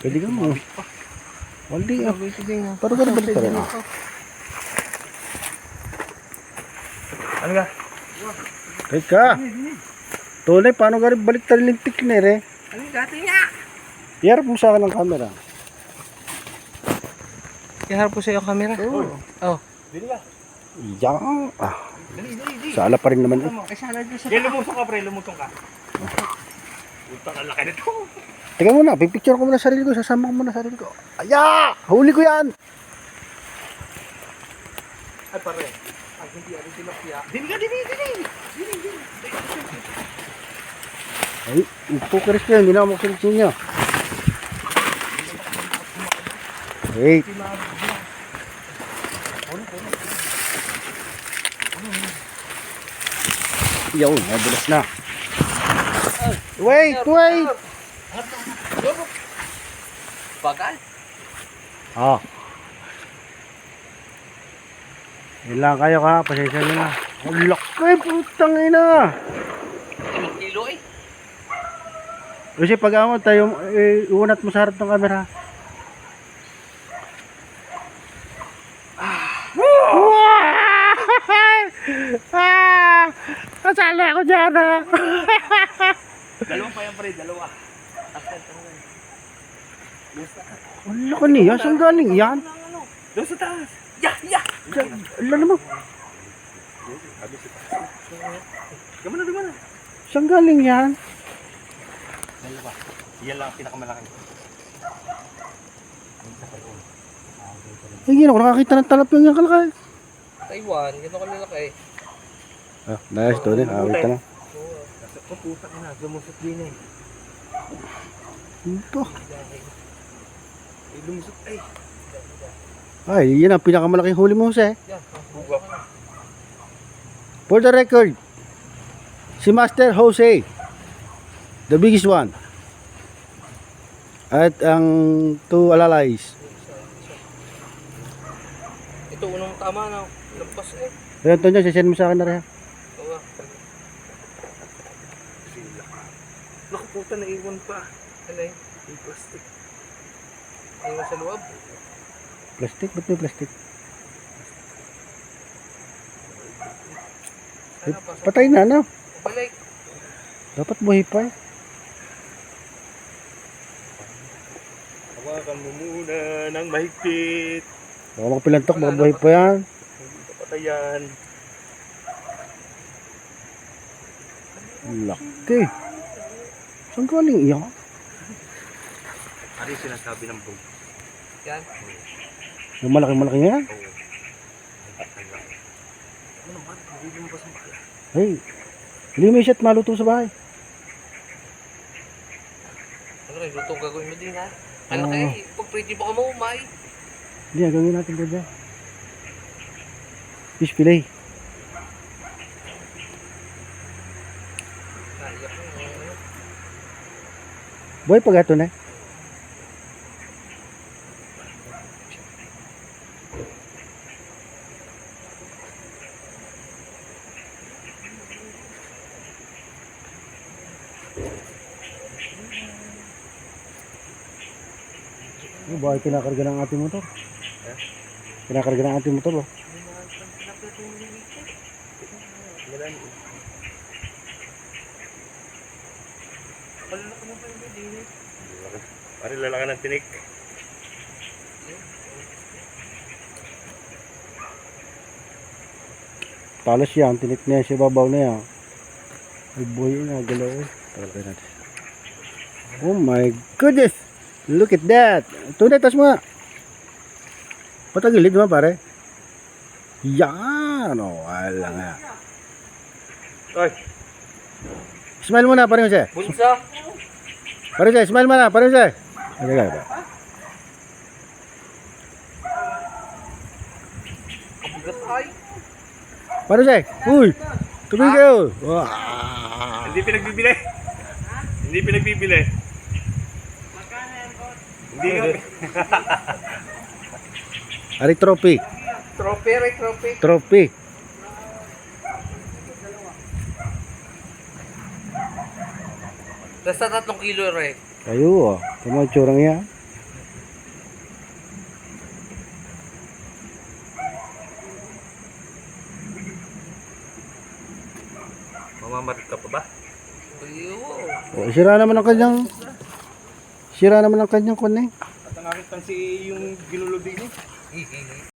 Pwede ka mo. Wali ah. Parang ka balik pa rin ah. Ano ka? Teka. Tunay, paano ka rin balik tayo lintik na rin? Ano dati niya? Iharap mo sa akin ng camera. Iharap po sa iyo ang camera. Oh. Dili ka. Yan. Ah. Dali. Sala pa rin naman eh. Ay, sana dyan sa... Lumutong ka, pre. Lumutong ka. Puta ka, laki nito. Teka muna, pipicture ko muna sarili ko. Sasama ko muna sarili ko. Aya! Huli ko yan! Ay, pare. Ay, hindi tilapia. Dili ka. Ay, ipokeris ko yan. Hindi na ako makusulit ninyo. Wait. Yun, nabulas na. Wait! Bagal. Ah. Yun lang kayo ka, pasensya nyo na. Ang laki, putang ina. 5 kilo eh. Kasi pag amo tayo, iunat mo sa harap ng camera. Kasali ako dyan ha. Dalawang pa yan, pre. Dalawa. Ang laki niya, saan galing yan? Doon sa taas. Ya! Alam naman, Gumana. saan galing yan? Dalawa. Yan lang ang pinakamalaki. Hindi ako nakakita ng talapyang yan kalakay. Taiwan, gano'n kami laki. Ah, nice to din, awit ka na. Oh, puta ka na. Lumusot din eh. Ito. Lumusot ay. Ay, yan ang pinakamalaking huli mo, Jose. Yan. Bugak. For the record, si Master Jose, the biggest one. At ang two alalays. Ito unang tama na. Lampas eh. Ayan to niya, sisend mo sa akin na rin. Oo. Naku puta, naiwan pa. Ano eh? Yung plastic. Naiwan sa loob. Plastic? Ba't may plastic? Sana pa. Patay na, no? Balik. Dapat buhay pa. Hawakan mo muna ng mahigpit. Baka makapilantok, baka buhay pa yan. Patayan. Laki. Saan galing iyan? Ano yung sinasabi ng bug? Yan. Yung malaki yan? Ano naman? Hindi mo ba sa bala? Hey, hindi mo shot maluto sa bahay. Ano rin, lutong gagawin mo din ha? Ano kayo? Pag pretty baka maumay. Hindi, gawin natin ko dyan. Fish fillet. Naiyak mo. Buhay pa gato na. Bakit kinakarga ng ating motor? Kinakarga ng ating motor, oh. Malulaki mo pa yung bedi. Pare lalaki ng tinik. Talas yan, tinik na yan sa babaw na yan. Ay boy na, galaw eh. Tagal natin. Oh my goodness! Look at that! Tunay, tas mo nga. Patagilid mo pare. Yan! Oh, wala nga. Oy, Smile muna, pare Jose. Bunsa? Pare Jose, smile muna, pare Jose. Ano ka ba? Kabigat ay. Pare Jose, uy! Tubig kayo! Wow! hindi pinagbibili. Hindi pinagbibili. Hindi ka. Ari trophy. Trophy, Ray, trophy. Trophy. Basta 3 kilo, Ray. Kayo, tama tsurang yan. Mamamarit ka pa ba? Sira naman ang kanyang kun eh. At ang aking tansi yung ginulog din eh.